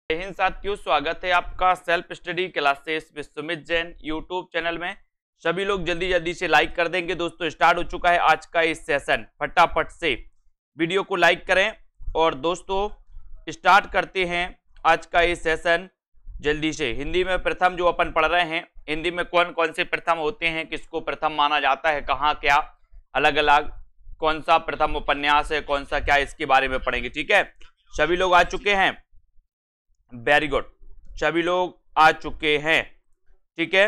जय हिंद साथियों, स्वागत है आपका self study classes with Sumit Jain YouTube channel में। सभी लोग जल्दी जल्दी से लाइक कर देंगे। दोस्तों स्टार्ट हो चुका है आज का इस सेशन। फटाफट से वीडियो को लाइक करें और दोस्तों स्टार्ट करते हैं आज का ये सेशन जल्दी से। हिंदी में प्रथम जो अपन पढ़ रहे हैं, हिंदी में कौन कौन से प्रथम होते हैं, किसको प्रथम माना जाता है, कहाँ क्या अलग अलग, कौन सा प्रथम उपन्यास है, कौन सा क्या, इसके बारे में पढ़ेंगे। ठीक है, सभी लोग आ चुके हैं? वेरी गुड, सभी लोग आ चुके हैं। ठीक है,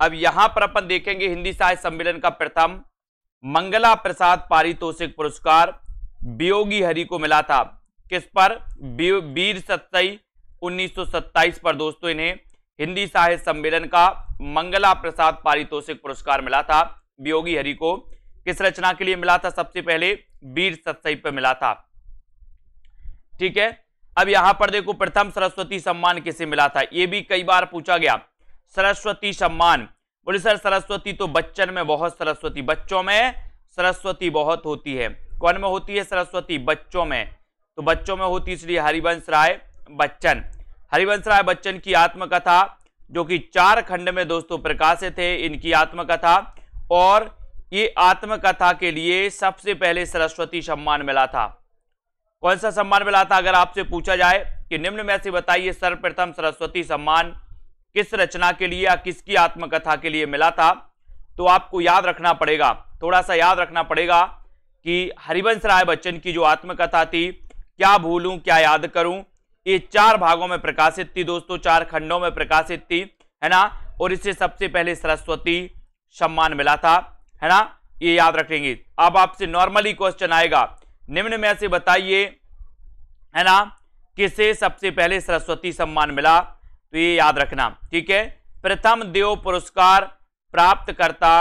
अब यहां पर अपन देखेंगे हिंदी साहित्य सम्मेलन का प्रथम मंगला प्रसाद पारितोषिक पुरस्कार वियोगी हरि को मिला था। किस पर? वीर सत्सई 1927 पर दोस्तों इन्हें हिंदी साहित्य सम्मेलन का मंगला प्रसाद पारितोषिक पुरस्कार मिला था। वियोगी हरि को किस रचना के लिए मिला था? सबसे पहले वीर सत्सई पर मिला था। ठीक है, अब यहां पर देखो प्रथम सरस्वती सम्मान किसे मिला था, यह भी कई बार पूछा गया। सरस्वती सम्मान, बोले सर सरस्वती तो बच्चन में बहुत, सरस्वती बच्चों में सरस्वती बहुत होती है। कौन में होती है सरस्वती? बच्चों में। तो बच्चों में होती इसलिए हरिवंश राय बच्चन। हरिवंश राय बच्चन की आत्मकथा जो कि 4 खंड में दोस्तों प्रकाशित है, इनकी आत्मकथा, और ये आत्मकथा के लिए सबसे पहले सरस्वती सम्मान मिला था। कौन सा सम्मान मिला था? अगर आपसे पूछा जाए कि निम्न में से बताइए सर्वप्रथम सरस्वती सम्मान किस रचना के लिए या किसकी आत्मकथा के लिए मिला था, तो आपको याद रखना पड़ेगा, थोड़ा सा याद रखना पड़ेगा कि हरिवंश राय बच्चन की जो आत्मकथा थी, क्या भूलूं क्या याद करूं, ये 4 भागों में प्रकाशित थी दोस्तों, 4 खंडों में प्रकाशित थी, है ना। और इसे सबसे पहले सरस्वती सम्मान मिला था, है ना, ये याद रखेंगे। अब आपसे नॉर्मली क्वेश्चन आएगा, निम्न में से बताइए, है ना, किसे सबसे पहले सरस्वती सम्मान मिला, तो ये याद रखना। ठीक है, प्रथम देव पुरस्कार प्राप्त करता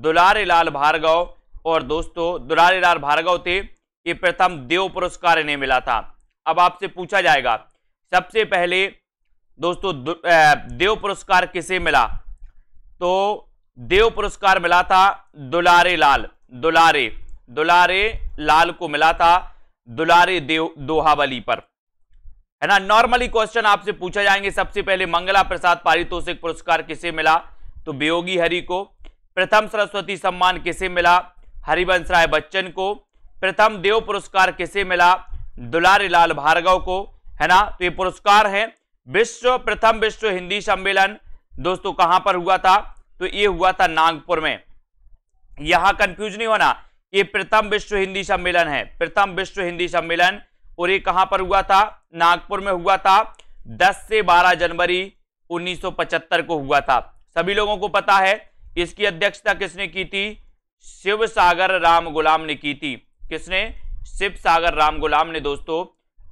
दुलारे लाल भार्गव, और दोस्तों दुलारे लाल भार्गव थे, ये प्रथम देव पुरस्कार इन्हें मिला था। अब आपसे पूछा जाएगा सबसे पहले दोस्तों देव पुरस्कार किसे मिला, तो देव पुरस्कार मिला था दुलारे लाल, दुलारे लाल को मिला था दुलारे देव दोहावली पर, है ना। नॉर्मली क्वेश्चन आपसे पूछा जाएंगे सबसे पहले मंगला प्रसाद पारितोषिक पुरस्कार किसे मिला, तो वियोगी हरि को। प्रथम सरस्वती सम्मान किसे मिला? हरिवंश राय बच्चन को। प्रथम देव पुरस्कार किसे मिला? दुलारे लाल भार्गव को, है ना। तो ये पुरस्कार है। प्रथम विश्व हिंदी सम्मेलन दोस्तों कहां पर हुआ था, तो ये हुआ था नागपुर में। यहां कंफ्यूज नहीं होना, ये प्रथम विश्व हिंदी सम्मेलन है, प्रथम विश्व हिंदी सम्मेलन, और ये कहां पर हुआ था? नागपुर में हुआ था। 10 से 12 जनवरी 1975 को हुआ था। सभी लोगों को पता है इसकी अध्यक्षता किसने की थी? शिव सागर राम गुलाम ने की थी। किसने? शिव सागर राम गुलाम ने दोस्तों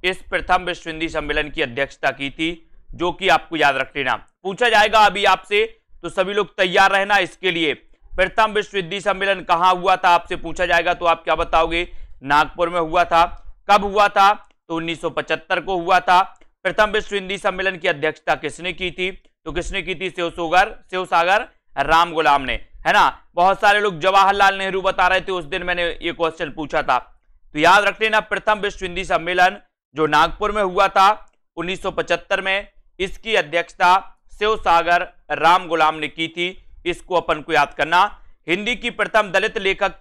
इस प्रथम विश्व हिंदी सम्मेलन की अध्यक्षता की थी, जो कि आपको याद रख लेना। पूछा जाएगा अभी आपसे, तो सभी लोग तैयार रहना इसके लिए। प्रथम विश्व हिंदी सम्मेलन कहां हुआ था आपसे पूछा जाएगा, तो आप क्या बताओगे? नागपुर में हुआ था। कब हुआ था? तो 1975 को हुआ था। प्रथम विश्व हिंदी सम्मेलन की अध्यक्षता किसने की थी, तो किसने की थी? शिव सागर राम गुलाम ने, है ना। बहुत सारे लोग जवाहरलाल नेहरू बता रहे थे, उस दिन मैंने ये क्वेश्चन पूछा था, तो याद रख लेना। प्रथम विश्व हिंदी सम्मेलन जो नागपुर में हुआ था 1975 में, इसकी अध्यक्षता शिव सागर राम गुलाम ने की थी। इसको अपन को याद करना। हिंदी की प्रथम दलित लेखक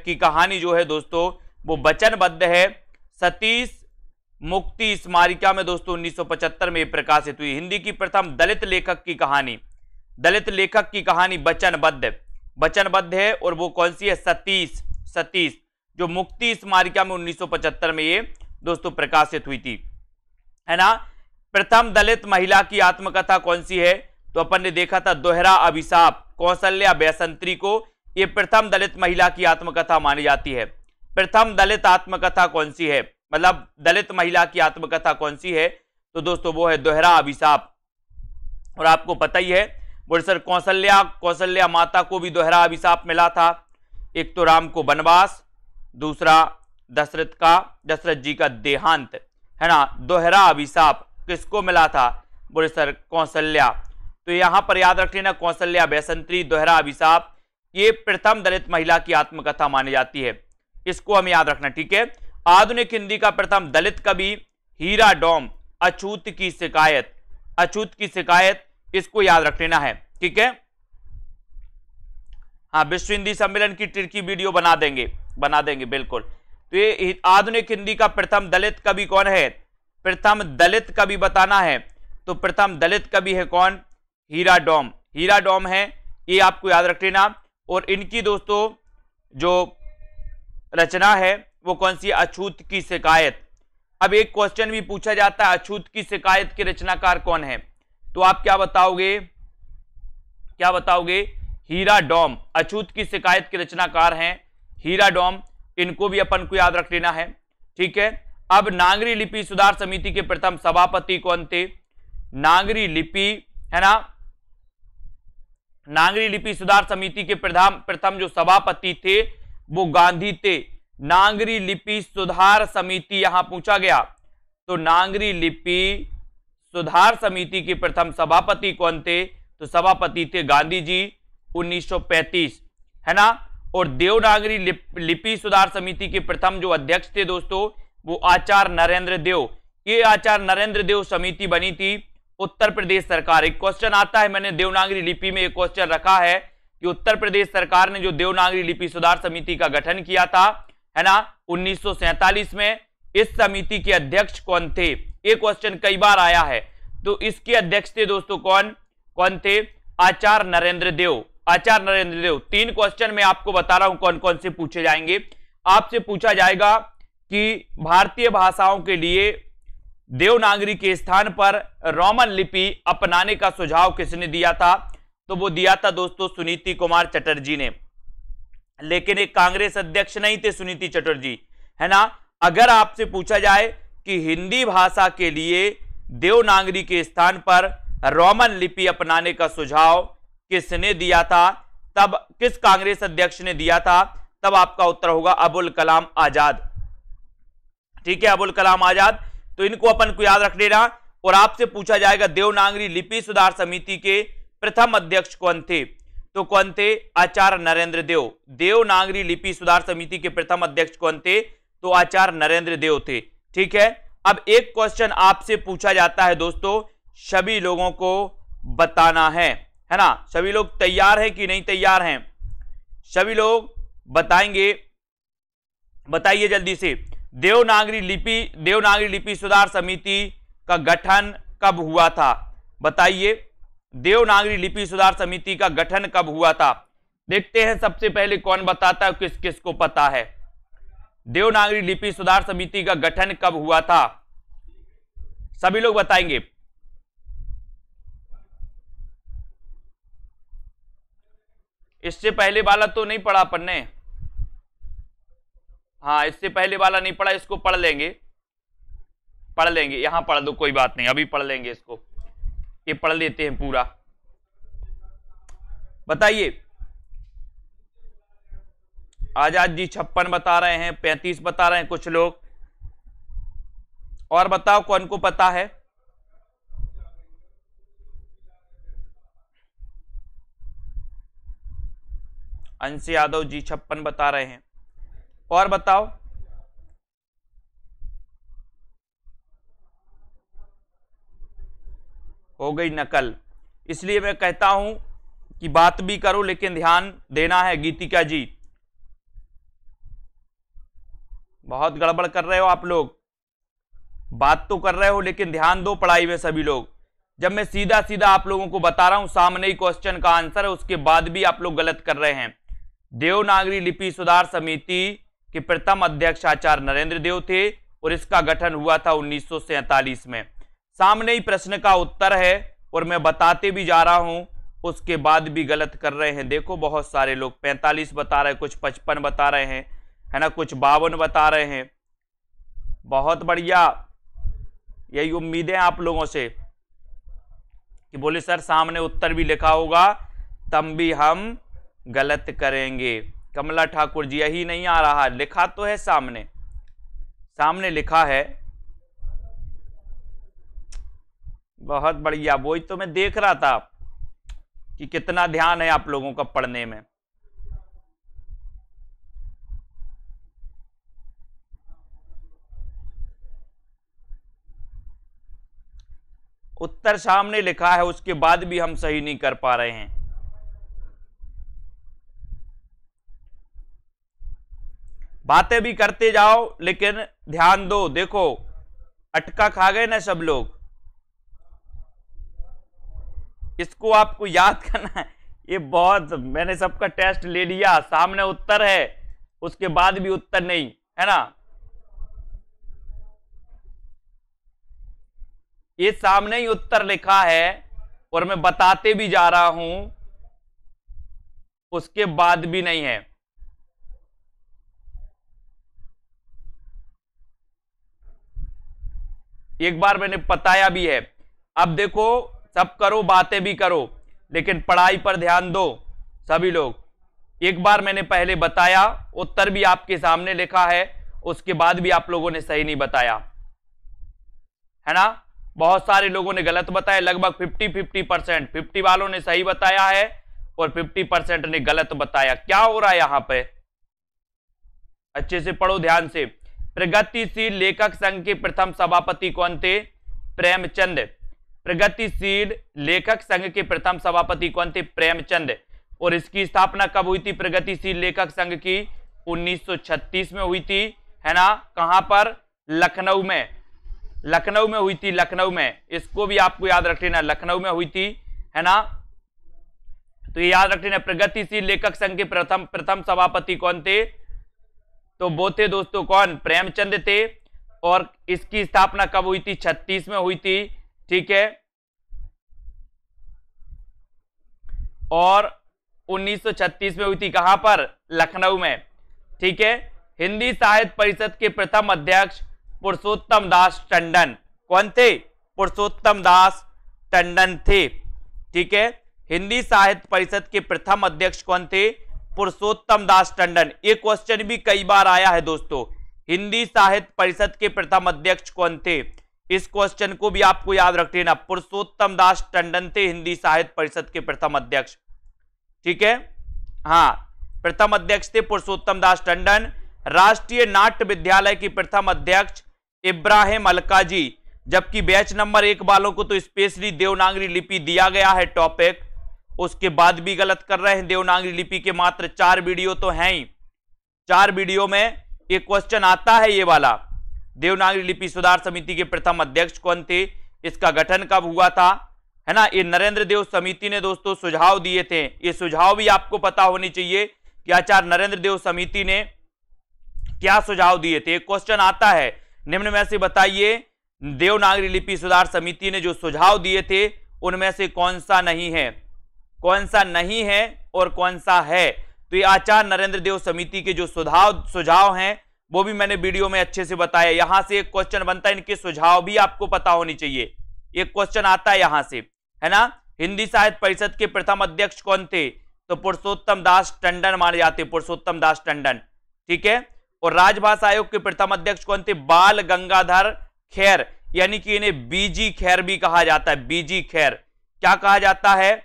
की कहानी जो है दोस्तों वो वचनबद्ध है, सतीश मुक्ति स्मारिका में दोस्तों 1975 में प्रकाशित हुई। हिंदी की प्रथम दलित लेखक की कहानी वचनबद्ध है, और वो कौन सी है? सतीश, जो मुक्ति स्मारिका में 1975 में ये दोस्तों प्रकाशित हुई थी, है ना। प्रथम दलित महिला की आत्मकथा कौन सी है, तो अपन ने देखा था दोहरा अभिशाप, कौशल्या बैसंत्री को ये प्रथम दलित महिला की आत्मकथा मानी जाती है। प्रथम दलित आत्मकथा कौन सी है, मतलब दलित महिला की आत्मकथा कौन सी है, तो दोस्तों वो है दोहरा अभिशाप। और आपको पता ही है बोले सर कौशल्या माता को भी दोहरा अभिशाप मिला था। एक तो राम को वनवास, दूसरा दशरथ जी का देहांत, है ना। दोहरा अभिशाप किसको मिला था? बोले सर कौशल्या। तो यहां पर याद रख लेना, कौशल्या बैसंत्री, दोहरा अभिशाप, ये प्रथम दलित महिला की आत्मकथा मानी जाती है। इसको हमें याद रखना, ठीक है। आधुनिक हिंदी का प्रथम दलित कवि हीरा डोम, अछूत की शिकायत, अछूत की शिकायत, इसको याद रख लेना है, ठीक है। हाँ, विश्व हिंदी सम्मेलन की टिर्की वीडियो बना देंगे बिल्कुल। तो ये आधुनिक हिंदी का प्रथम दलित कवि कौन है? प्रथम दलित कवि बताना है। तो प्रथम दलित कवि है कौन? हीरा डोम, हीरा डोम है, ये आपको याद रख लेना। और इनकी दोस्तों जो रचना है वो कौन सी? अछूत की शिकायत। अब एक क्वेश्चन भी पूछा जाता है, अछूत की शिकायत के रचनाकार कौन है? तो आप क्या बताओगे? क्या बताओगे? हीरा डोम अछूत की शिकायत के रचनाकार हैं हीरा डोम, इनको भी अपन को याद रख लेना है, ठीक है। अब नागरी लिपि सुधार समिति के प्रथम सभापति कौन थे? नागरी लिपि, है ना, नागरी लिपि सुधार समिति के प्रथम जो सभापति थे वो गांधी थे। नागरी लिपि सुधार समिति यहां पूछा गया, तो नागरी लिपि सुधार समिति के प्रथम सभापति कौन थे? तो सभापति थे गांधी जी, 1935, है ना। और देवनागरी लिपि सुधार समिति के प्रथम जो अध्यक्ष थे दोस्तों वो आचार्य नरेंद्र देव। ये आचार्य नरेंद्र देव समिति बनी थी उत्तर प्रदेश सरकार। एक क्वेश्चन आता है, मैंने देवनागरी लिपि में एक क्वेश्चन रखा है कि उत्तर प्रदेश सरकार ने जो देवनागरी लिपि सुधार समिति का गठन किया था, है ना, 1947 में, इस समिति के अध्यक्ष कौन थे? ये क्वेश्चन कई बार आया है। तो इसके अध्यक्ष थे दोस्तों कौन थे? आचार्य नरेंद्र देव, आचार्य नरेंद्र देव। 3 क्वेश्चन मैं आपको बता रहा हूं कौन कौन से पूछे जाएंगे। आपसे पूछा जाएगा कि भारतीय भाषाओं के लिए देवनागरी के स्थान पर रोमन लिपि अपनाने का सुझाव किसने दिया था? तो वो दिया था दोस्तों सुनीति कुमार चटर्जी ने। लेकिन एक कांग्रेस अध्यक्ष नहीं थे सुनीति चटर्जी, है ना। अगर आपसे पूछा जाए कि हिंदी भाषा के लिए देवनागरी के स्थान पर रोमन लिपि अपनाने का सुझाव किसने दिया था, तब किस कांग्रेस अध्यक्ष ने दिया था, तब आपका उत्तर होगा अबुल कलाम आजाद, ठीक है, अबुल कलाम आजाद। तो इनको अपन को याद रख लेना। और आपसे पूछा जाएगा देवनागरी लिपि सुधार समिति के प्रथम अध्यक्ष कौन थे? तो कौन थे? आचार्य नरेंद्र देव। देवनागरी लिपि सुधार समिति के प्रथम अध्यक्ष कौन थे? तो आचार्य नरेंद्र देव थे, ठीक है। अब एक क्वेश्चन आपसे पूछा जाता है दोस्तों, सभी लोगों को बताना है ना। सभी लोग तैयार हैं कि नहीं तैयार हैं? सभी लोग बताएंगे, बताइए जल्दी से। देवनागरी लिपि सुधार समिति का गठन कब हुआ था? बताइए, देवनागरी लिपि सुधार समिति का गठन कब हुआ था? देखते हैं सबसे पहले कौन बताता है, किस किस को पता है। देवनागरी लिपि सुधार समिति का गठन कब हुआ था? सभी लोग बताएंगे। इससे पहले वाला तो नहीं पढ़ा अपन ने, हाँ इससे पहले वाला नहीं पढ़ा, इसको पढ़ लेंगे यहां पढ़ दो, कोई बात नहीं, अभी पढ़ लेंगे इसको, ये पढ़ लेते हैं पूरा। बताइए, आजाद जी 56 बता रहे हैं, 35 बता रहे हैं कुछ लोग, और बताओ कौन को पता है? अंश यादव जी 56 बता रहे हैं, और बताओ। हो गई नकल। इसलिए मैं कहता हूं कि बात भी करो लेकिन ध्यान देना है। गीतिका जी बहुत गड़बड़ कर रहे हो आप लोग, बात तो कर रहे हो लेकिन ध्यान दो पढ़ाई में सभी लोग। जब मैं सीधा सीधा आप लोगों को बता रहा हूं सामने ही क्वेश्चन का आंसर है, उसके बाद भी आप लोग गलत कर रहे हैं। देवनागरी लिपि सुधार समिति के प्रथम अध्यक्ष आचार्य नरेंद्र देव थे और इसका गठन हुआ था 1947 में। सामने ही प्रश्न का उत्तर है और मैं बताते भी जा रहा हूं, उसके बाद भी गलत कर रहे हैं। देखो बहुत सारे लोग 45 बता रहे हैं, कुछ 55 बता रहे हैं, है ना, कुछ 52 बता रहे हैं। बहुत बढ़िया, यही उम्मीदें आप लोगों से कि बोले सर सामने उत्तर भी लिखा होगा तब भी हम गलत करेंगे। कमला ठाकुर जी यही नहीं आ रहा, लिखा तो है सामने लिखा है। बहुत बढ़िया, वही तो मैं देख रहा था कि कितना ध्यान है आप लोगों का पढ़ने में। उत्तर सामने लिखा है, उसके बाद भी हम सही नहीं कर पा रहे हैं। बातें भी करते जाओ लेकिन ध्यान दो। देखो अटका खा गए ना सब लोग, इसको आपको याद करना है। ये बहुत, मैंने सबका टेस्ट ले लिया, सामने उत्तर है उसके बाद भी उत्तर नहीं है ना। ये सामने ही उत्तर लिखा है और मैं बताते भी जा रहा हूं, उसके बाद भी नहीं है। एक बार मैंने बताया भी है। अब देखो सब करो, बातें भी करो, लेकिन पढ़ाई पर ध्यान दो सभी लोग। एक बार मैंने पहले बताया, उत्तर भी आपके सामने लिखा है, उसके बाद भी आप लोगों ने सही नहीं बताया है ना। बहुत सारे लोगों ने गलत बताया, लगभग 50-50%। 50 वालों ने सही बताया है और 50% ने गलत बताया। क्या हो रहा है यहां पे, अच्छे से पढ़ो ध्यान से। प्रगतिशील लेखक संघ के प्रथम सभापति कौन थे? प्रेमचंद। प्रगतिशील लेखक संघ के प्रथम सभापति कौन थे? प्रेमचंद। और इसकी स्थापना कब हुई थी प्रगतिशील लेखक संघ की? 1936 में हुई थी, है ना। कहां पर? लखनऊ में। लखनऊ में हुई थी, लखनऊ में। इसको भी आपको याद रख लेना, लखनऊ में हुई थी, है ना। तो ये याद रख लेना, प्रगतिशील लेखक संघ के प्रथम सभापति कौन थे? तो वो थे दोस्तों कौन? प्रेमचंद थे। और इसकी स्थापना कब हुई थी? 36 में हुई थी, ठीक है। और 1936 में हुई थी, कहां पर? लखनऊ में, ठीक है। हिंदी साहित्य परिषद के प्रथम अध्यक्ष पुरुषोत्तम दास टंडन कौन थे? पुरुषोत्तम दास टंडन थे, ठीक है। हिंदी साहित्य परिषद के प्रथम अध्यक्ष कौन थे? पुरुषोत्तम दास टंडन। ये क्वेश्चन भी कई बार आया है दोस्तों, हिंदी साहित्य परिषद के प्रथम अध्यक्ष कौन थे? इस क्वेश्चन को भी आपको याद रख लेना, पुरुषोत्तम दास टंडन थे हिंदी साहित्य परिषद के प्रथम अध्यक्ष, ठीक है। हाँ, प्रथम अध्यक्ष थे पुरुषोत्तम दास टंडन। राष्ट्रीय नाट्य विद्यालय की प्रथम अध्यक्ष इब्राहिम अलकाजी। जबकि बैच नंबर 1 वालों को तो स्पेशली देवनागरी लिपि दिया गया है टॉपिक, उसके बाद भी गलत कर रहे हैं। देवनागरी लिपि के मात्र 4 वीडियो तो हैं ही, 4 वीडियो में ये क्वेश्चन आता है ये वाला। देवनागरी लिपि सुधार समिति के प्रथम अध्यक्ष कौन थे? इसका गठन कब हुआ था, है ना। ये नरेंद्र देव समिति ने दोस्तों सुझाव दिए थे। ये सुझाव भी आपको पता होनी चाहिए कि आचार्य नरेंद्र देव समिति ने क्या सुझाव दिए थे। क्वेश्चन आता है, निम्न में से बताइए देवनागरी लिपि सुधार समिति ने जो सुझाव दिए थे उनमें से कौन सा नहीं है, कौन सा नहीं है और कौन सा है। तो ये आचार्य नरेंद्र देव समिति के जो सुझाव हैं वो भी मैंने वीडियो में अच्छे से बताया। यहां से एक क्वेश्चन बनता है, इनके सुझाव भी आपको पता होनी चाहिए। एक क्वेश्चन आता है यहां से, है ना। हिंदी साहित्य परिषद के प्रथम अध्यक्ष कौन थे? तो पुरुषोत्तम दास टंडन माने जाते, पुरुषोत्तम दास टंडन, ठीक है। और राजभाषा आयोग के प्रथम अध्यक्ष कौन थे? बाल गंगाधर खेर, यानी कि इन्हें बीजी खैर भी कहा जाता है। बीजी खैर, क्या कहा जाता है?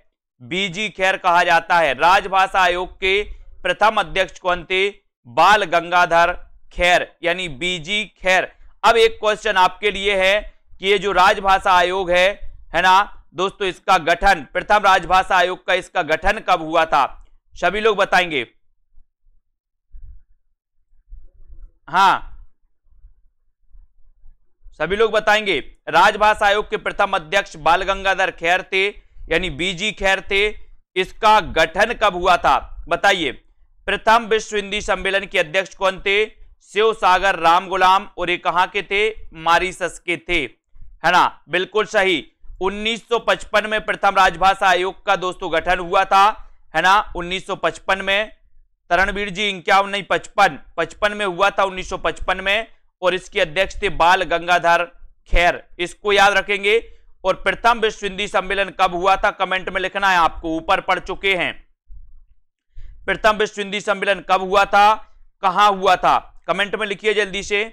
बीजी खैर कहा जाता है। राजभाषा आयोग के प्रथम अध्यक्ष कौन थे? बाल गंगाधर खैर, यानी बीजी खैर। अब एक क्वेश्चन आपके लिए है कि ये जो राजभाषा आयोग है ना दोस्तों, इसका गठन, प्रथम राजभाषा आयोग का इसका गठन कब हुआ था? सभी लोग बताएंगे। हाँ, सभी लोग बताएंगे। राजभाषा आयोग के प्रथम अध्यक्ष बाल गंगाधर खैर थे, यानी बीजी खैर थे। इसका गठन कब हुआ था बताइए। प्रथम विश्व हिंदी सम्मेलन के अध्यक्ष कौन थे? शिव सागर राम गुलाम। और ये कहां के थे? मॉरिशस के थे, है ना, बिल्कुल सही। 1955 में प्रथम राजभाषा आयोग का दोस्तों गठन हुआ था, है ना। 1955 में तरणवीर जी 51 नहीं 55 में हुआ था, 1955 में। और इसके अध्यक्ष थे बाल गंगाधर खैर, इसको याद रखेंगे। और प्रथम विश्व हिंदी सम्मेलन कब हुआ था? कमेंट में लिखना है आपको, ऊपर पढ़ चुके हैं। प्रथम विश्व हिंदी सम्मेलन कब हुआ था, कहां हुआ था? कमेंट में लिखिए जल्दी से,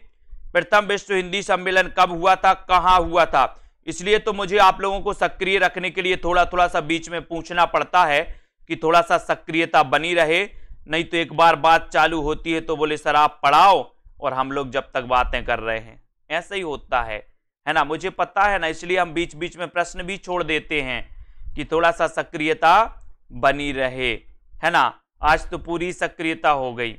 प्रथम विश्व हिंदी सम्मेलन कब हुआ था, कहां हुआ था। इसलिए तो मुझे आप लोगों को सक्रिय रखने के लिए थोड़ा थोड़ा सा बीच में पूछना पड़ता है कि थोड़ा सा सक्रियता बनी रहे, नहीं तो एक बार बात चालू होती है तो बोले सर आप पढ़ाओ और हम लोग जब तक बातें कर रहे हैं, ऐसा ही होता है। है ना, मुझे पता है ना, इसलिए हम बीच बीच में प्रश्न भी छोड़ देते हैं कि थोड़ा सा सक्रियता बनी रहे, है ना। आज तो पूरी सक्रियता हो गई,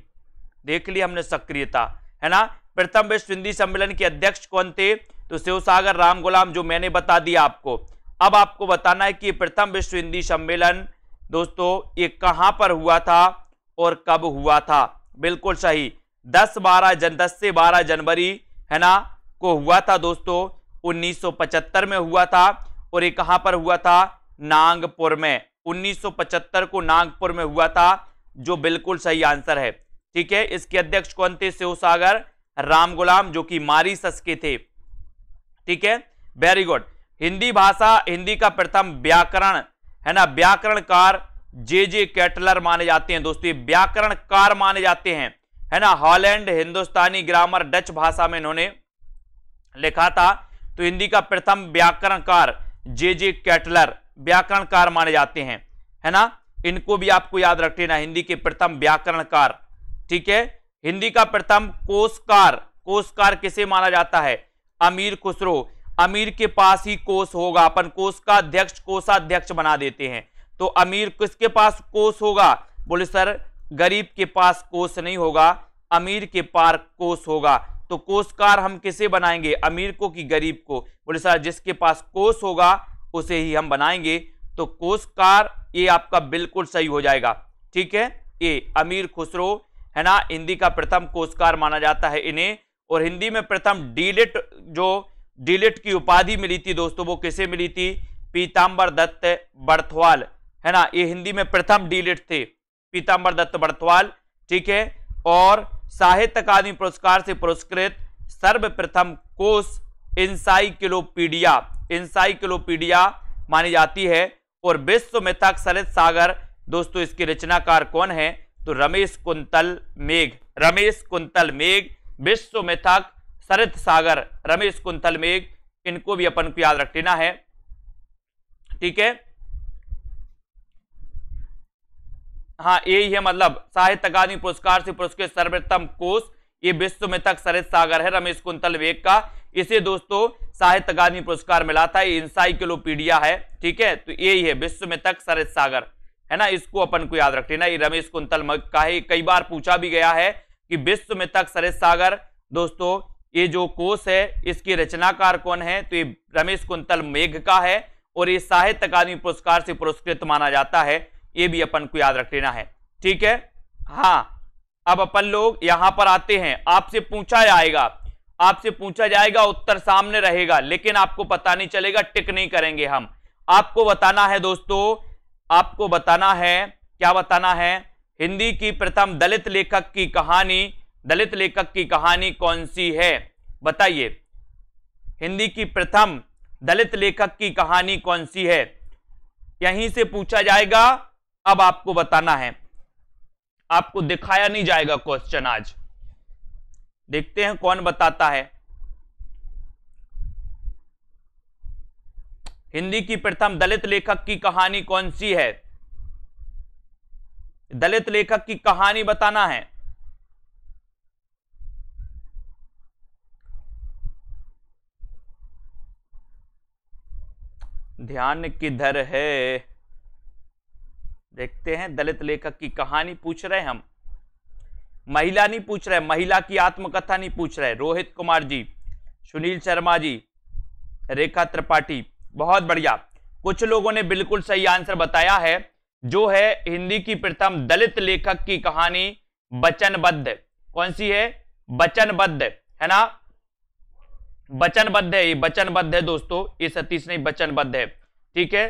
देख लिया हमने सक्रियता, है ना। प्रथम विश्व हिंदी सम्मेलन के अध्यक्ष कौन थे? तो शिवसागर रामगुलाम, जो मैंने बता दिया आपको। अब आपको बताना है कि प्रथम विश्व हिंदी सम्मेलन दोस्तों ये कहां पर हुआ था और कब हुआ था। बिल्कुल सही, 10 से 12 जनवरी, है ना, को हुआ था दोस्तों, 1975 में हुआ था। और ये कहां पर हुआ था? नागपुर में। 1975 को नागपुर में हुआ था, जो बिल्कुल सही आंसर है। ठीक है, इसके अध्यक्ष कौन थे? शिवसागर रामगुलाम, जो कि मॉरिशस के थे। ठीक है, वेरी गुड। हिंदी भाषा, हिंदी का प्रथम व्याकरण, है ना, व्याकरणकार जे कैटलर माने जाते हैं दोस्तों, ये व्याकरणकार माने जाते हैं, है ना। हॉलैंड, हिंदुस्तानी ग्रामर, डच भाषा में इन्होंने लिखा था। तो हिंदी का प्रथम व्याकरणकार जे कैटलर व्याकरणकार माने जाते हैं, है ना। इनको भी आपको याद रख लेना, हिंदी के प्रथम व्याकरणकार। ठीक है, हिंदी का प्रथम कोशकार, कोशकार किसे माना जाता है? अमीर खुसरो। अमीर के पास ही कोश होगा, अपन कोश का अध्यक्ष कोषाध्यक्ष बना देते हैं। तो अमीर किसके पास कोश होगा? बोले सर गरीब के पास कोश नहीं होगा, अमीर के पास कोश होगा। तो कोशकार हम किसे बनाएंगे? अमीर को कि गरीब को? बोले सर जिसके पास कोश होगा उसे ही हम बनाएंगे। तो कोशकार ये आपका बिल्कुल सही हो जाएगा। ठीक है, ये अमीर खुसरो, है ना, हिंदी का प्रथम कोशकार माना जाता है इन्हें। और हिंदी में प्रथम डीलिट, जो डीलिट की उपाधि मिली थी दोस्तों, वो किसे मिली थी? पीतांबर दत्त बर्थवाल, है ना, ये हिंदी में प्रथम डीलिट थे, पीतांबर दत्त बर्थवाल। ठीक है, और साहित्य अकादमी पुरस्कार से पुरस्कृत सर्वप्रथम कोश इंसाइक्लोपीडिया, इंसाइक्लोपीडिया मानी जाती है। और विश्व मिथक सरित सागर दोस्तों, इसके रचनाकार कौन है? तो रमेश कुंतल मेघ, रमेश कुंतल मेघ, विश्व मिथक सरित सागर, रमेश कुंतल मेघ, इनको भी अपन को याद रख लेना है। ठीक है, हाँ यही है, मतलब साहित्य अकादमी पुरस्कार से पुरस्कृत सर्वोत्तम कोश ये विश्व मिथक सरित सागर है रमेश कुंतल मेघ का। इसे दोस्तों साहित्य अकादमी पुरस्कार मिला था, ये इंसाइक्लोपीडिया है। ठीक है, तो यही है विश्व मिथक सरित सागर, है ना, इसको अपन को याद रख लेना। ये रमेश कुंतल मेघ का है, कई बार पूछा भी गया है कि विश्व मिथक सरित सागर दोस्तों ये जो कोश है इसके रचनाकार कौन है? तो ये रमेश कुंतल मेघ का है और ये साहित्य अकादमी पुरस्कार से पुरस्कृत माना जाता है, ये भी अपन को याद रख लेना है। ठीक है, हाँ अब अपन लोग यहां पर आते हैं। आपसे पूछा जाएगा, आपसे पूछा जाएगा, उत्तर सामने रहेगा, लेकिन आपको पता नहीं चलेगा, टिक नहीं करेंगे हम। आपको बताना है दोस्तों, आपको बताना है, क्या बताना है? हिंदी की प्रथम दलित लेखक की कहानी, दलित लेखक की कहानी कौन सी है? बताइए, हिंदी की प्रथम दलित लेखक की कहानी कौन सी है? यहीं से पूछा जाएगा। अब आपको बताना है, आपको दिखाया नहीं जाएगा क्वेश्चन आज, देखते हैं कौन बताता है। हिंदी की प्रथम दलित लेखक की कहानी कौन सी है? दलित लेखक की कहानी बताना है। ध्यान किधर है? देखते हैं, दलित लेखक की कहानी पूछ रहे हैं हम, महिला नहीं पूछ रहे, महिला की आत्मकथा नहीं पूछ रहे। रोहित कुमार जी, सुनील शर्मा जी, रेखा त्रिपाठी, बहुत बढ़िया। कुछ लोगों ने बिल्कुल सही आंसर बताया है, जो है हिंदी की प्रथम दलित लेखक की कहानी वचनबद्ध। कौन सी है? वचनबद्ध, है ना, वचनबद्ध है, ये वचनबद्ध है दोस्तों, ये सतीश नहीं, वचनबद्ध है। ठीक है,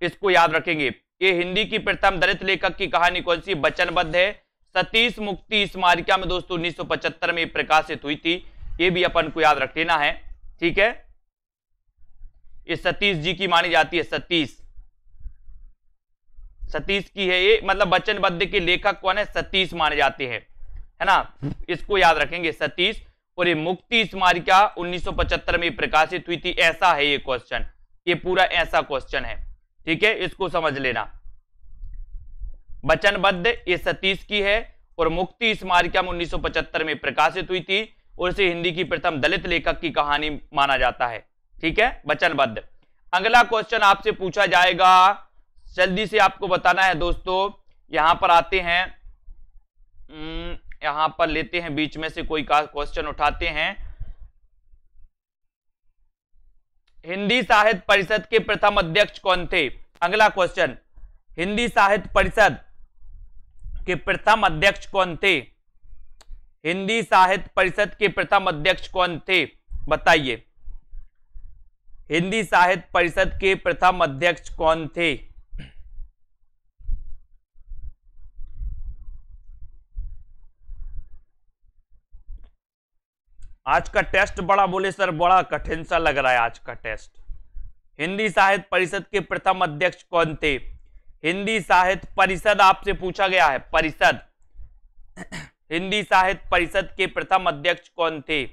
इसको याद रखेंगे। ये हिंदी की प्रथम दलित लेखक की कहानी कौन सी? वचनबद्ध है। सतीश मुक्ति स्मारिका में दोस्तों 1975 में प्रकाशित हुई थी, ये भी अपन को याद रख लेना है। ठीक है, ये सतीश जी की मानी जाती है, सतीश, सतीश की है ये, मतलब वचनबद्ध के लेखक कौन है? सतीश माने जाते हैं, है ना, इसको याद रखेंगे, सतीश। और ये मुक्ति स्मारिका 1975 में प्रकाशित हुई थी, ऐसा है ये क्वेश्चन, ये पूरा ऐसा क्वेश्चन है। ठीक है, इसको समझ लेना। वचनबद्ध ये सतीश की है और मुक्ति स्मारिका में 1975 में प्रकाशित हुई थी, और इसे हिंदी की प्रथम दलित लेखक की कहानी माना जाता है। ठीक है, वचनबद्ध। अगला क्वेश्चन आपसे पूछा जाएगा, जल्दी से आपको बताना है दोस्तों। यहां पर आते हैं, यहां पर लेते हैं बीच में से कोई क्वेश्चन उठाते हैं। हिंदी साहित्य परिषद के प्रथम अध्यक्ष कौन थे? अगला क्वेश्चन, हिंदी साहित्य परिषद के प्रथम अध्यक्ष कौन थे? हिंदी साहित्य परिषद के प्रथम अध्यक्ष कौन थे? बताइए, हिंदी साहित्य परिषद के प्रथम अध्यक्ष कौन थे? आज का टेस्ट बड़ा, बोले सर बड़ा कठिन सा लग रहा है आज का टेस्ट। हिंदी साहित्य परिषद के प्रथम अध्यक्ष कौन थे? हिंदी साहित्य परिषद आपसे पूछा गया है, परिषद। हिंदी साहित्य परिषद के प्रथम अध्यक्ष कौन थे?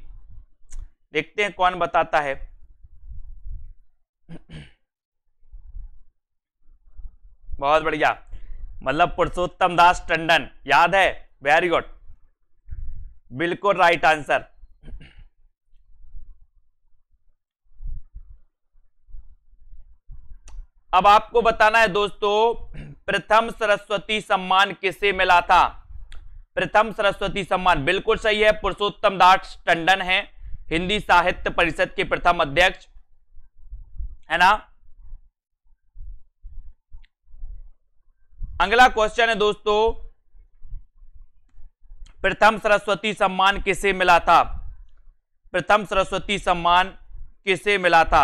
देखते हैं कौन बताता है। बहुत बढ़िया, मतलब पुरुषोत्तम दास टंडन, याद है? वेरी गुड, बिल्कुल राइट आंसर। अब आपको बताना है दोस्तों, प्रथम सरस्वती सम्मान किसे मिला था? प्रथम सरस्वती सम्मान बिल्कुल सही है, पुरुषोत्तम दास टंडन है हिंदी साहित्य परिषद के प्रथम अध्यक्ष, है ना। अगला क्वेश्चन है दोस्तों, प्रथम सरस्वती सम्मान किसे मिला था? प्रथम सरस्वती सम्मान किसे मिला था?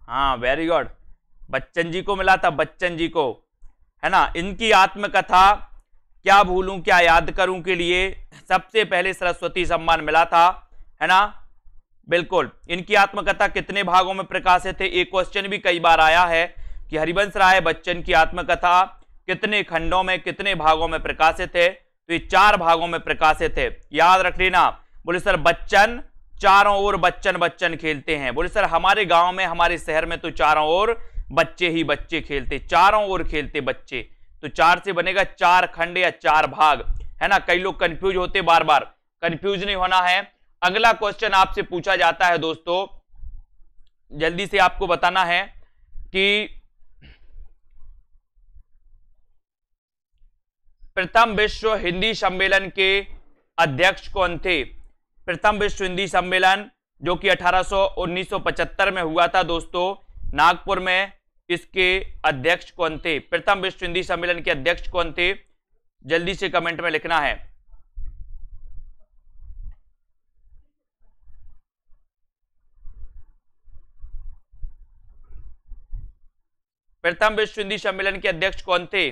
हाँ वेरी गुड, बच्चन जी को मिला था, बच्चन जी को, है ना। इनकी आत्मकथा क्या भूलूं क्या याद करूं के लिए सबसे पहले सरस्वती सम्मान मिला था, है ना। बिल्कुल, इनकी आत्मकथा कितने भागों में प्रकाशित है? एक क्वेश्चन भी कई बार आया है कि हरिवंश राय बच्चन की आत्मकथा कितने खंडों में, कितने भागों में प्रकाशित है? तो ये 4 भागों में प्रकाशित है, याद रख लेना। बोले सर बच्चन चारों ओर बच्चन बच्चन खेलते हैं। बोले सर हमारे गांव में, हमारे शहर में तो चारों ओर बच्चे ही बच्चे खेलते, चारों ओर खेलते बच्चे। तो 4 से बनेगा 4 खंड या 4 भाग, है ना। कई लोग कंफ्यूज होते, बार बार कंफ्यूज नहीं होना है। अगला क्वेश्चन आपसे पूछा जाता है दोस्तों, जल्दी से आपको बताना है कि प्रथम विश्व हिंदी सम्मेलन के अध्यक्ष कौन थे? प्रथम विश्व हिंदी सम्मेलन जो कि 1975 में हुआ था दोस्तों, नागपुर में, इसके अध्यक्ष कौन थे? प्रथम विश्व हिंदी सम्मेलन के अध्यक्ष कौन थे? जल्दी से कमेंट में लिखना है। प्रथम विश्व हिंदी सम्मेलन के अध्यक्ष कौन थे?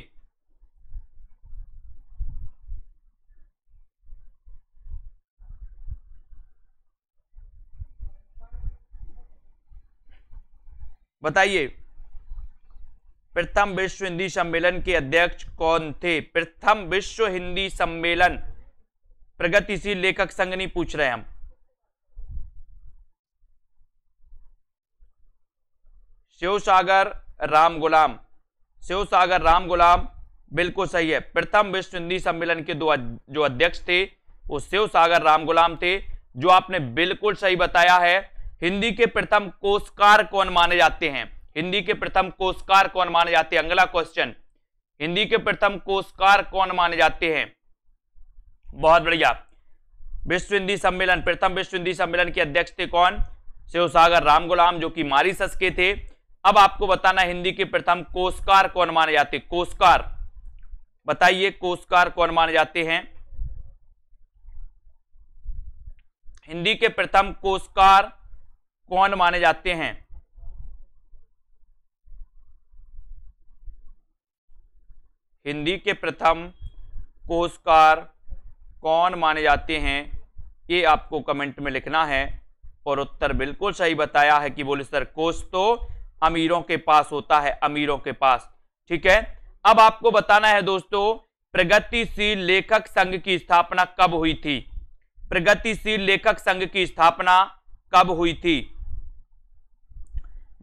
बताइए, प्रथम विश्व हिंदी सम्मेलन के अध्यक्ष कौन थे? प्रथम विश्व हिंदी सम्मेलन, प्रगतिशील लेखक संघ नहीं पूछ रहे हम। शिवसागर राम गुलाम, शिवसागर राम गुलाम बिल्कुल सही है। प्रथम विश्व हिंदी सम्मेलन के जो अध्यक्ष थे वो शिवसागर राम गुलाम थे, जो आपने बिल्कुल सही बताया है। हिंदी के प्रथम कोशकार कौन माने जाते हैं? हिंदी के प्रथम कोशकार कौन माने जाते हैं? अगला क्वेश्चन, हिंदी के प्रथम कोशकार कौन माने जाते हैं? बहुत बढ़िया, विश्व हिंदी सम्मेलन, प्रथम विश्व हिंदी सम्मेलन के अध्यक्ष थे कौन? शिवसागर राम गुलाम, जो कि मॉरिशस के थे। अब आपको बताना हिंदी के प्रथम कोशकार कौन माने जाते? कोशकार बताइए, कोशकार कौन माने जाते हैं? हिंदी के प्रथम कोशकार कौन माने जाते हैं? हिंदी के प्रथम कोशकार कौन माने जाते हैं, ये आपको कमेंट में लिखना है। और उत्तर बिल्कुल सही बताया है कि बोले सर कोश तो अमीरों के पास होता है, अमीरों के पास। ठीक है, अब आपको बताना है दोस्तों, प्रगतिशील लेखक संघ की स्थापना कब हुई थी? प्रगतिशील लेखक संघ की स्थापना कब हुई थी?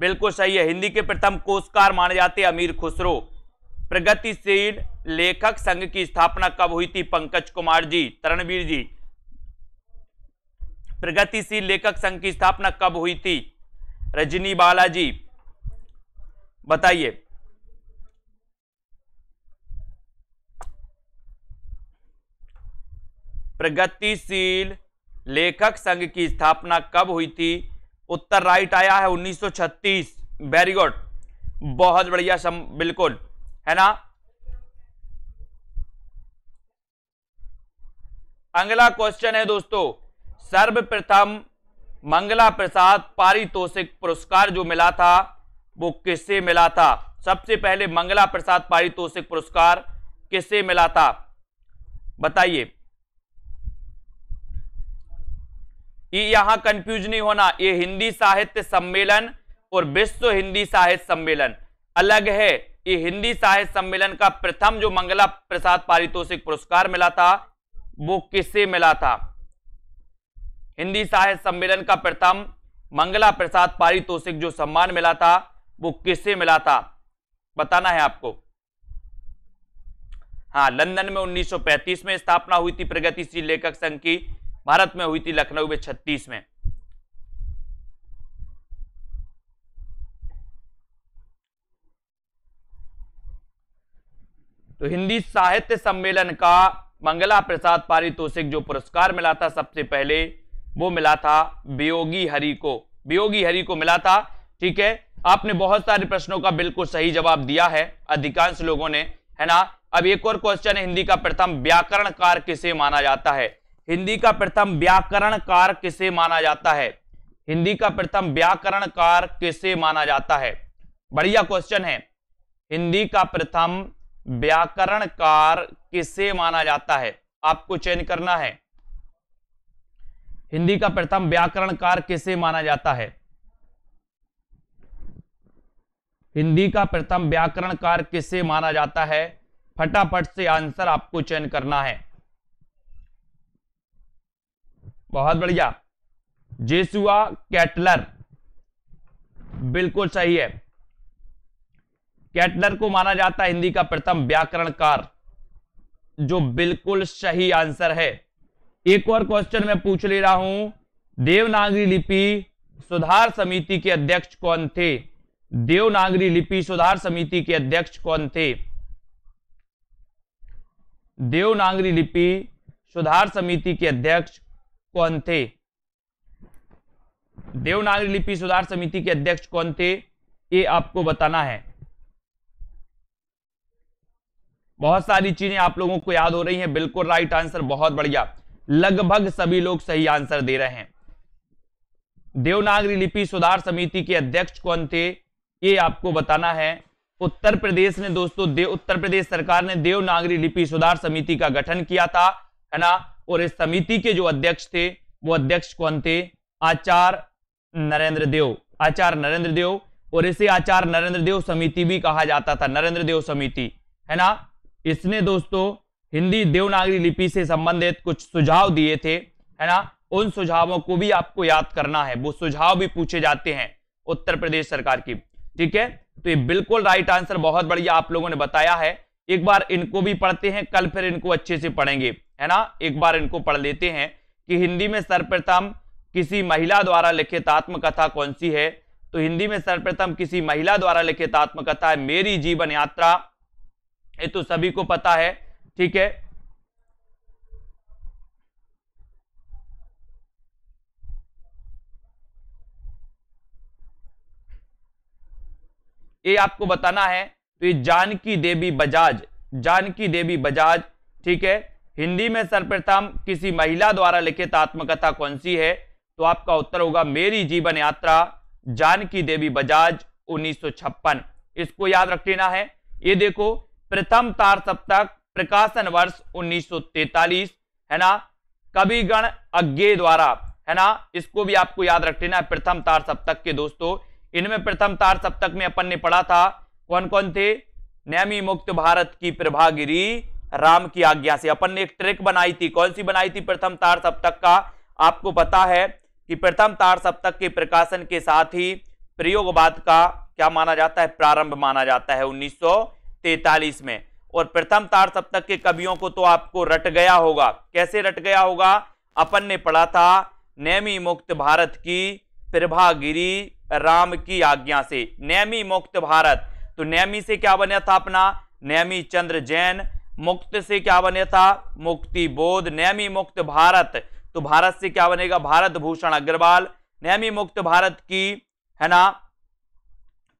बिल्कुल सही है, हिंदी के प्रथम कोशकार माने जाते अमीर खुसरो, प्रगतिशील लेखक संघ की स्थापना कब हुई थी? पंकज कुमार जी, तरणवीर जी। प्रगतिशील लेखक संघ की स्थापना कब हुई थी? रजनी बालाजी, बताइए। प्रगतिशील लेखक संघ की स्थापना कब हुई थी? उत्तर राइट आया है 1936। वेरी गुड, बहुत बढ़िया, बिल्कुल, है ना। अगला क्वेश्चन है दोस्तों, सर्वप्रथम मंगला प्रसाद पारितोषिक पुरस्कार जो मिला था वो किससे मिला था? सबसे पहले मंगला प्रसाद पारितोषिक पुरस्कार किससे मिला था? बताइए। ये यहां कंफ्यूज नहीं होना, ये हिंदी साहित्य सम्मेलन और विश्व हिंदी साहित्य सम्मेलन अलग है। ये हिंदी साहित्य सम्मेलन का प्रथम जो मंगला प्रसाद पारितोषिक पुरस्कार मिला था वो किससे मिला था? हिंदी साहित्य सम्मेलन का प्रथम मंगला प्रसाद पारितोषिक जो सम्मान मिला था वो किससे मिला था? बताना है आपको। हाँ, लंदन में 1935 में स्थापना हुई थी प्रगतिशील लेखक संघ की, भारत में हुई थी लखनऊ में 36 में। तो हिंदी साहित्य सम्मेलन का मंगला प्रसाद पारितोषिक जो पुरस्कार मिला था सबसे पहले वो मिला था वियोगी हरि को, वियोगी हरि को मिला था। ठीक है, आपने बहुत सारे प्रश्नों का बिल्कुल सही जवाब दिया है, अधिकांश लोगों ने, है ना। अब एक और क्वेश्चन है, हिंदी का प्रथम व्याकरणकार किसे माना जाता है? हिंदी का प्रथम व्याकरणकार किसे माना जाता है? हिंदी का प्रथम व्याकरणकार किसे माना जाता है? बढ़िया क्वेश्चन है। हिंदी का प्रथम व्याकरणकार किसे माना जाता है? आपको चयन करना है। हिंदी का प्रथम व्याकरणकार किसे माना जाता है? हिंदी का प्रथम व्याकरणकार किसे माना जाता है? फटाफट से आंसर आपको चयन करना है। बहुत बढ़िया, जेसुआ कैटलर, बिल्कुल सही है। कैटलर को माना जाता है हिंदी का प्रथम व्याकरणकार, जो बिल्कुल सही आंसर है। एक और क्वेश्चन मैं पूछ ले रहा हूं, देवनागरी लिपि सुधार समिति के अध्यक्ष कौन थे? देवनागरी लिपि सुधार समिति के अध्यक्ष कौन थे? देवनागरी लिपि सुधार समिति के अध्यक्ष कौन थे? देवनागरी लिपि सुधार समिति के अध्यक्ष कौन थे, ये आपको बताना है। बहुत सारी चीजें आप लोगों को याद हो रही हैं, बिल्कुल राइट आंसर, बहुत बढ़िया, लगभग सभी लोग सही आंसर दे रहे हैं। देवनागरी लिपि सुधार समिति के अध्यक्ष कौन थे, ये आपको बताना है। उत्तर प्रदेश ने दोस्तों, उत्तर प्रदेश सरकार ने देवनागरी लिपि सुधार समिति का गठन किया था, है ना। और इस समिति के जो अध्यक्ष थे वो अध्यक्ष कौन थे? आचार्य नरेंद्र देव, आचार्य नरेंद्र देव। और इसे आचार्य नरेंद्र देव समिति भी कहा जाता था, नरेंद्र देव समिति, है ना। इसने दोस्तों हिंदी देवनागरी लिपि से संबंधित कुछ सुझाव दिए थे, है ना। उन सुझावों को भी आपको याद करना है, वो सुझाव भी पूछे जाते हैं उत्तर प्रदेश सरकार की। ठीक है, तो ये बिल्कुल राइट आंसर, बहुत बढ़िया आप लोगों ने बताया है। एक बार इनको भी पढ़ते हैं, कल फिर इनको अच्छे से पढ़ेंगे, है ना। एक बार इनको पढ़ लेते हैं कि हिंदी में सर्वप्रथम किसी महिला द्वारा लिखित आत्मकथा कौन सी है? तो हिंदी में सर्वप्रथम किसी महिला द्वारा लिखित आत्मकथा है मेरी जीवन यात्रा, ये तो सभी को पता है। ठीक है, ये आपको बताना है। तो ये जानकी देवी बजाज, जानकी देवी बजाज। ठीक है, हिंदी में सर्वप्रथम किसी महिला द्वारा लिखित आत्मकथा कौन सी है? तो आपका उत्तर होगा मेरी जीवन यात्रा, जानकी देवी बजाज, 1956। इसको याद रख लेना है। ये देखो, प्रथम तार सप्तक प्रकाशन वर्ष 1943, है ना। कविगण अज्ञे द्वारा, है ना, इसको भी आपको याद रख लेना है। प्रथम तार सप्तक के दोस्तों, इनमें प्रथम तार सप्तक में अपन ने पढ़ा था कौन कौन थे? नैमी मुक्त भारत की प्रभागिरी राम की आज्ञा से। अपन ने एक ट्रिक बनाई थी, कौन सी बनाई थी? प्रथम तार सप्तक का आपको पता है कि प्रथम तार सप्तक के प्रकाशन के साथ ही प्रयोगवाद का क्या माना जाता है? प्रारंभ माना जाता है, 19 43 में। और प्रथम तार सप्तक के कवियों को तो आपको रट गया होगा। कैसे रट गया होगा? अपन ने पढ़ा था नेमी मुक्त भारत की प्रभागिरी राम की आज्ञा से। नेमी मुक्त भारत, तो नेमी से क्या बना था अपना? नेमी चंद्र जैन। मुक्त से क्या बना था? मुक्ति बोध। नेमी मुक्त भारत, तो भारत से क्या बनेगा? भारत भूषण अग्रवाल। नेमी मुक्त भारत की, है ना,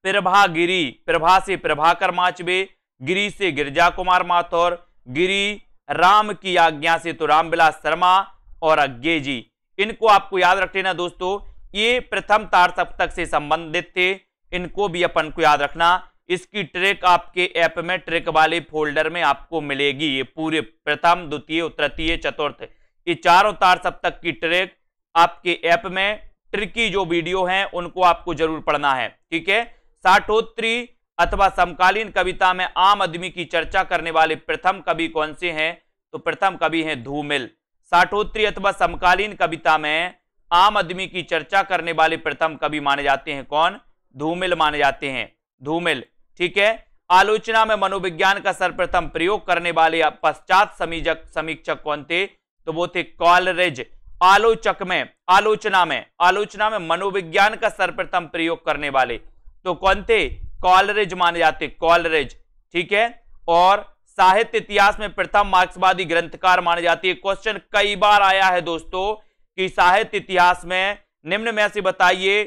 प्रभागिरी, प्रभा से प्रभाकर माचवे, गिरी से गिरजा कुमार माथुर, गिरी राम की आज्ञा से तो रामविलास शर्मा और अज्ञे जी। इनको आपको याद रख लेना दोस्तों, ये प्रथम तार सप्तक से संबंधित थे, इनको भी अपन को याद रखना। इसकी ट्रिक आपके ऐप में ट्रिक वाले फोल्डर में आपको मिलेगी। ये पूरे प्रथम, द्वितीय, तृतीय, चतुर्थ, ये चारों तार सप्तक की ट्रिक आपके ऐप में ट्रिकी जो वीडियो हैं उनको आपको जरूर पढ़ना है, ठीक है। साठोत्तरी अथवा समकालीन कविता में आम आदमी की चर्चा करने वाले प्रथम कवि कौन से हैं? तो प्रथम कवि हैं धूमिल। साठोत्तरी अथवा समकालीन कविता में आम आदमी की चर्चा करने वाले प्रथम कवि माने जाते हैं कौन? धूमिल माने जाते हैं, धूमिल, ठीक है। आलोचना में मनोविज्ञान का सर्वप्रथम प्रयोग करने वाले पश्चात समीक्षक कौन थे? तो वो थे कॉलरिज। आलोचक में, आलोचना में मनोविज्ञान का सर्वप्रथम प्रयोग करने वाले तो कौन थे? कॉलरिज माने जाते, कॉलरिज, ठीक है। और साहित्य इतिहास में प्रथम मार्क्सवादी ग्रंथकार माने जाते हैं। क्वेश्चन कई बार आया है दोस्तों कि साहित्य इतिहास में निम्न में से बताइए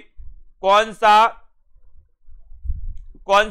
कौन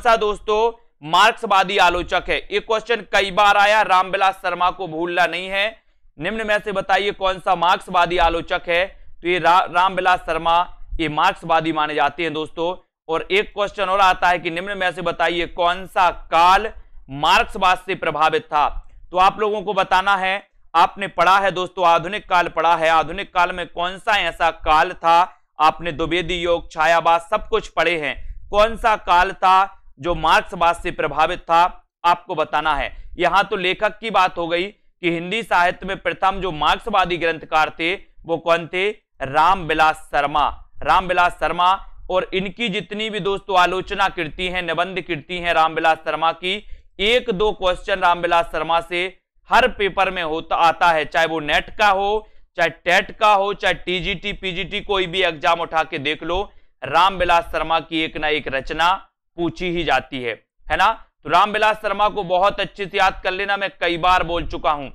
सा दोस्तों मार्क्सवादी आलोचक है। ये क्वेश्चन कई बार आया, रामविलास शर्मा को भूलना नहीं है। निम्न में से बताइए कौन सा मार्क्सवादी आलोचक है? तो ये रामविलास शर्मा, ये मार्क्सवादी माने जाते हैं दोस्तों। और एक क्वेश्चन और आता है कि निम्न में से बताइए कौन सा काल मार्क्सवाद से प्रभावित था? तो आप लोगों को बताना है, आपने पढ़ा है दोस्तों, आधुनिक काल पढ़ा है। आधुनिक काल में कौन सा ऐसा काल था? आपने द्विवेदी योग, छायावाद सब कुछ पढ़े हैं। कौन सा काल था जो मार्क्सवाद से प्रभावित था? आपको बताना है। यहां तो लेखक की बात हो गई कि हिंदी साहित्य में प्रथम जो मार्क्सवादी ग्रंथकार थे वो कौन थे? रामविलास शर्मा, रामविलास शर्मा। और इनकी जितनी भी दोस्तों आलोचना कृति हैं, निबंध कृति हैं रामविलास शर्मा की, एक दो क्वेश्चन रामविलास शर्मा से हर पेपर में होता आता है, चाहे वो नेट का हो, चाहे टेट का हो, चाहे टीजीटी, पीजीटी, कोई भी एग्जाम उठा के देख लो, रामविलास शर्मा की एक ना एक रचना पूछी ही जाती है ना। तो रामविलास शर्मा को बहुत अच्छे से याद कर लेना, मैं कई बार बोल चुका हूं।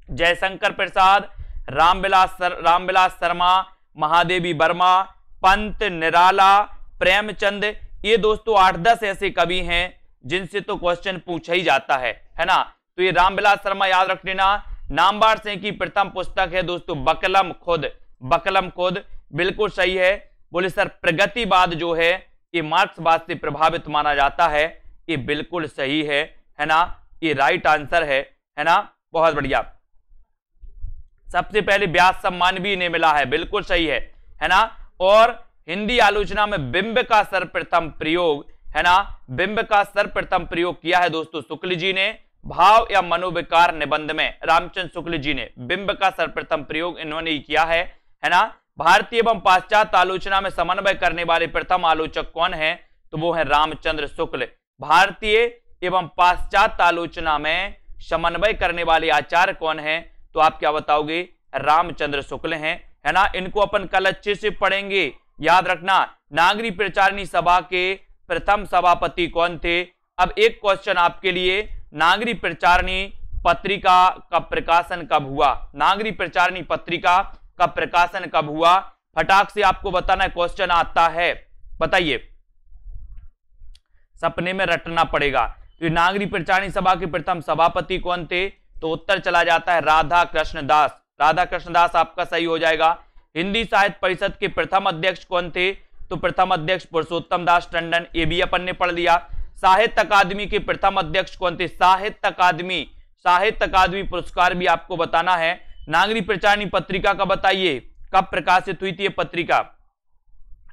जयशंकर प्रसाद, रामविलास शर्मा, महादेवी वर्मा, पंत, निराला, प्रेमचंद, ये दोस्तों 8-10 ऐसे कवि हैं जिनसे तो क्वेश्चन पूछा ही जाता है ना। तो ये रामविलास शर्मा याद रख लेना। नामवर सिंह की प्रथम पुस्तक है दोस्तों बकलम खुद, बकलम खुद, बिल्कुल सही है। बोले सर प्रगतिवाद जो है ये मार्क्सवाद से प्रभावित माना जाता है, ये बिल्कुल सही है ना, ये राइट आंसर है ना, बहुत बढ़िया। सबसे पहले व्यास सम्मान भी इन्हें मिला है, बिल्कुल सही है ना। और हिंदी आलोचना में बिंब का सर्वप्रथम प्रयोग, है ना, बिंब का सर्वप्रथम प्रयोग किया है दोस्तों शुक्ल जी ने। भाव या मनोविकार निबंध में रामचंद्र शुक्ल जी ने बिंब का सर्वप्रथम प्रयोग इन्होंने ही किया है ना। भारतीय एवं पाश्चात्य आलोचना में समन्वय करने वाले प्रथम आलोचक कौन है? तो वो है रामचंद्र शुक्ल। भारतीय एवं पाश्चात्य आलोचना में समन्वय करने वाले आचार्य कौन है? तो आप क्या बताओगे? रामचंद्र शुक्ल हैं, है ना। इनको अपन कल अच्छे से पढ़ेंगे, याद रखना। नागरी प्रचारिणी सभा के प्रथम सभापति कौन थे? अब एक क्वेश्चन आपके लिए, नागरी प्रचारिणी पत्रिका का प्रकाशन कब हुआ? नागरी प्रचारिणी पत्रिका का प्रकाशन कब हुआ? फटाक से आपको बताना है, क्वेश्चन आता है, बताइए, सपने में रटना पड़ेगा। तो नागरी प्रचारिणी सभा के प्रथम सभापति कौन थे? तो उत्तर चला जाता है राधा कृष्ण दास। राधा कृष्ण दास आपका सही हो जाएगा। हिंदी साहित्य परिषद के प्रथम अध्यक्ष कौन थे? तो प्रथम अध्यक्ष पुरुषोत्तम दास टंडन, ये भी अपन ने पढ़ लिया। साहित्य अकादमी के प्रथम अध्यक्ष कौन थे? साहित्य अकादमी पुरस्कार भी आपको बताना है। नागरी प्रचारिणी पत्रिका का बताइए कब प्रकाशित हुई थी ये पत्रिका?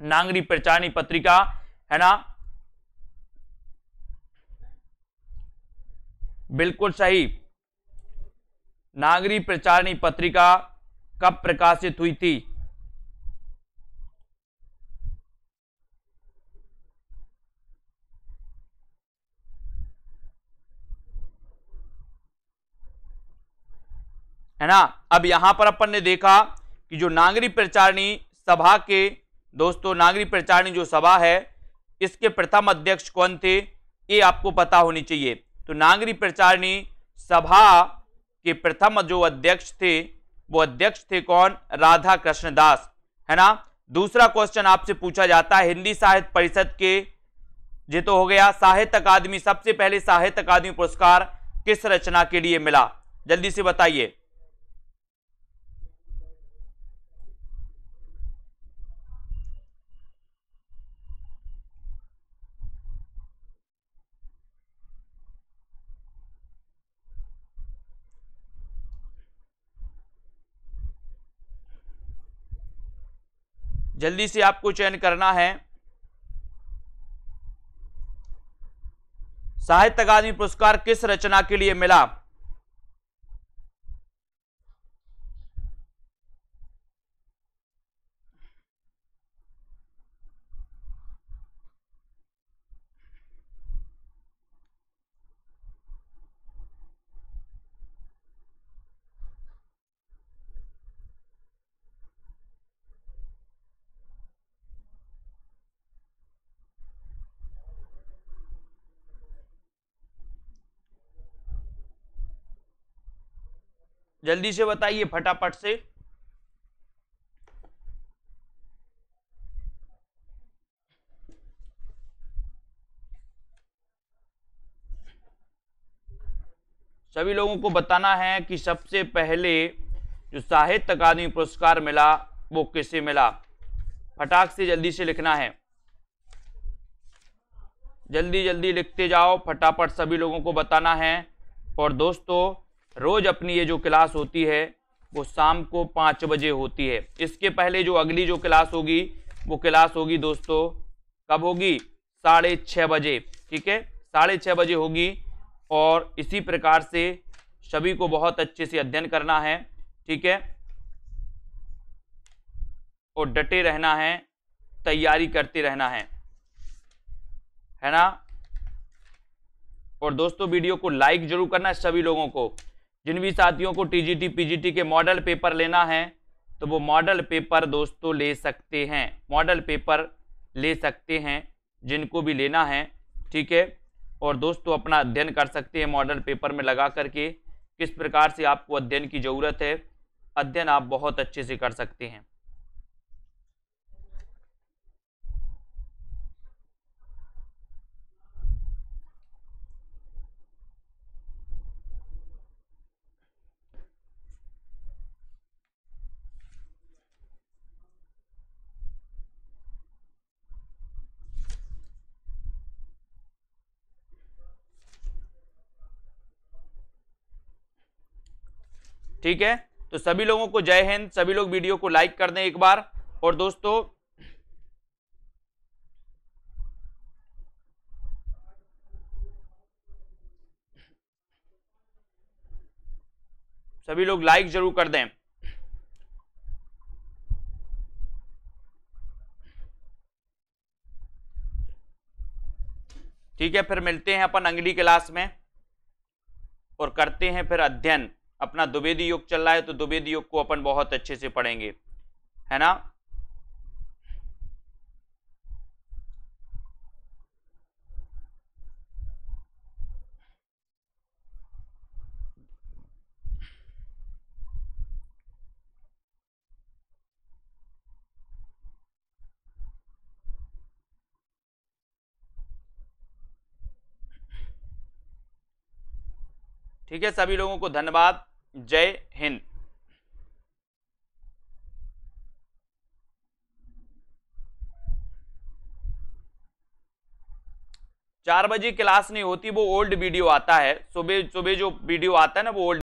नागरी प्रचारिणी पत्रिका, है ना, बिल्कुल सही। नागरी प्रचारिणी पत्रिका कब प्रकाशित हुई थी? है ना। अब यहां पर अपन ने देखा कि जो नागरिक प्रचारणी सभा के दोस्तों, नागरिक प्रचारणी जो सभा है इसके प्रथम अध्यक्ष कौन थे, ये आपको पता होनी चाहिए। तो नागरिक प्रचारणी सभा के प्रथम जो अध्यक्ष थे वो अध्यक्ष थे कौन, राधा कृष्ण दास, है ना। दूसरा क्वेश्चन आपसे पूछा जाता है हिंदी साहित्य परिषद के, ये तो हो गया, साहित्य अकादमी, सबसे पहले साहित्य अकादमी पुरस्कार किस रचना के लिए मिला, जल्दी से बताइए। जल्दी से आपको चयन करना है। साहित्य अकादमी पुरस्कार किस रचना के लिए मिला। जल्दी से बताइए फटाफट से। सभी लोगों को बताना है कि सबसे पहले जो साहित्य अकादमी पुरस्कार मिला वो किसे मिला। फटाक से जल्दी से लिखना है, जल्दी जल्दी लिखते जाओ, फटाफट सभी लोगों को बताना है। और दोस्तों रोज अपनी ये जो क्लास होती है वो शाम को 5 बजे होती है। इसके पहले जो अगली जो क्लास होगी वो क्लास होगी दोस्तों कब होगी, 6:30 बजे, ठीक है, 6:30 बजे होगी। और इसी प्रकार से सभी को बहुत अच्छे से अध्ययन करना है, ठीक है, और डटे रहना है, तैयारी करते रहना है ना। और दोस्तों वीडियो को लाइक जरूर करना है सभी लोगों को। जिन भी साथियों को टीजीटी पीजीटी के मॉडल पेपर लेना है तो वो मॉडल पेपर दोस्तों ले सकते हैं, मॉडल पेपर ले सकते हैं जिनको भी लेना है, ठीक है। और दोस्तों अपना अध्ययन कर सकते हैं मॉडल पेपर में लगा करके, किस प्रकार से आपको अध्ययन की जरूरत है, अध्ययन आप बहुत अच्छे से कर सकते हैं। ठीक है, तो सभी लोगों को जय हिंद। सभी लोग वीडियो को लाइक कर दें एक बार। और दोस्तों सभी लोग लाइक जरूर कर दें। ठीक है, फिर मिलते हैं अपन अगली क्लास में और करते हैं फिर अध्ययन। अपना द्विवेदी योग चल रहा है तो द्विवेदी योग को अपन बहुत अच्छे से पढ़ेंगे, है ना। ठीक है, सभी लोगों को धन्यवाद, जय हिंद। 4 बजे क्लास नहीं होती, वो ओल्ड वीडियो आता है, सुबह सुबह जो वीडियो आता है ना वो ओल्ड